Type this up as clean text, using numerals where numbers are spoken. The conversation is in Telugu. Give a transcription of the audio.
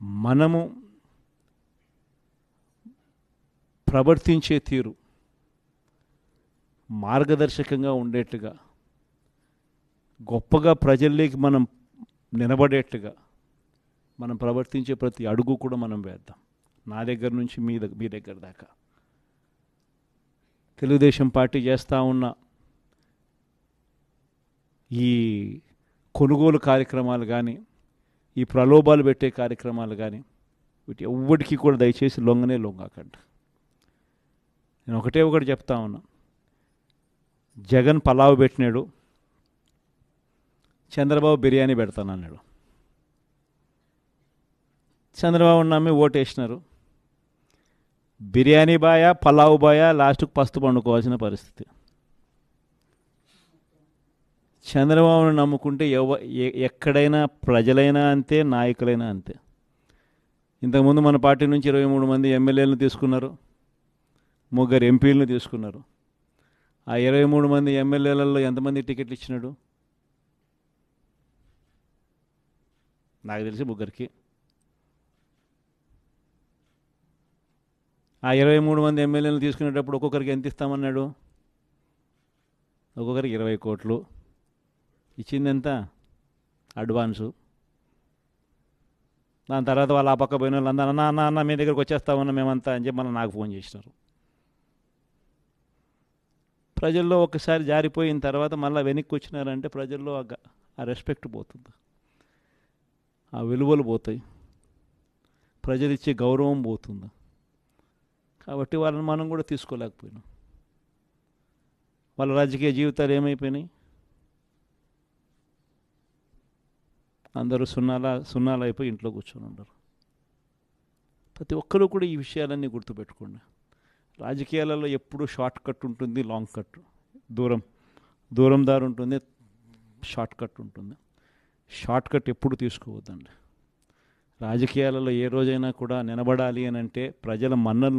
మనము ప్రవర్తించే తీరు మార్గదర్శకంగా ఉండేట్టుగా, గొప్పగా ప్రజల్లోకి మనం నిలబడేట్టుగా మనం ప్రవర్తించే ప్రతి అడుగు కూడా మనం వేద్దాం. నా దగ్గర నుంచి మీ దగ్గర దాకా. తెలుగుదేశం పార్టీ చేస్తూ ఉన్న ఈ కొనుగోలు కార్యక్రమాలు కానీ, ఈ ప్రలోభాలు పెట్టే కార్యక్రమాలు కానీ, వీటి ఎవ్వడికి కూడా దయచేసి లొంగకండి. నేను ఒకటి చెప్తా ఉన్నా. జగన్ పలావ్ పెట్టినాడు, చంద్రబాబు బిర్యానీ పెడతానన్నాడు. చంద్రబాబు నమ్మి ఓటేసినారు. బిర్యానీ బాయా పలావ్ బాయా లాస్ట్కు పస్తు పండుకోవాల్సిన పరిస్థితి. చంద్రబాబును నమ్ముకుంటే ఎక్కడైనా ప్రజలైనా అంతే, నాయకులైనా అంతే. ఇంతకుముందు మన పార్టీ నుంచి 23 మంది ఎమ్మెల్యేలను తీసుకున్నారు, 3 ఎంపీలను తీసుకున్నారు. ఆ 23 మంది ఎమ్మెల్యేలలో ఎంతమంది టికెట్లు ఇచ్చినాడు? నాకు తెలిసి 3కి. ఆ 23 మంది ఎమ్మెల్యేలను తీసుకునేటప్పుడు ఒక్కొక్కరికి ఎంత ఇస్తామన్నాడు? ఒక్కొక్కరికి 20 కోట్లు. ఇచ్చింది ఎంత? అడ్వాన్సు. దాని తర్వాత వాళ్ళు ఆ పక్క పోయిన వాళ్ళు అందరూ అన్న మీ దగ్గరికి వచ్చేస్తా ఉన్నా మేమంతా అని చెప్పి మళ్ళీ నాకు ఫోన్ చేసినారు. ప్రజల్లో ఒకసారి జారిపోయిన తర్వాత మళ్ళీ వెనక్కి వచ్చినారంటే ప్రజల్లో ఆ రెస్పెక్ట్ పోతుంది, ఆ విలువలు పోతాయి, ప్రజలు ఇచ్చే గౌరవం పోతుంది. కాబట్టి వాళ్ళని మనం కూడా తీసుకోలేకపోయినాం. వాళ్ళ రాజకీయ జీవితాలు ఏమైపోయినాయి? అందరూ సున్నాలు అయిపోయి ఇంట్లో కూర్చొని ఉండరు. ప్రతి ఒక్కరూ కూడా ఈ విషయాలన్నీ గుర్తుపెట్టుకోండి. రాజకీయాలలో ఎప్పుడు షార్ట్ కట్ ఉంటుంది, లాంగ్ కట్, దూరం దారి ఉంటుంది, షార్ట్ కట్ ఉంటుంది. షార్ట్ కట్ ఎప్పుడు తీసుకోవద్దండి. రాజకీయాలలో ఏ రోజైనా కూడా నిలబడాలి అని అంటే ప్రజల మన్ననలు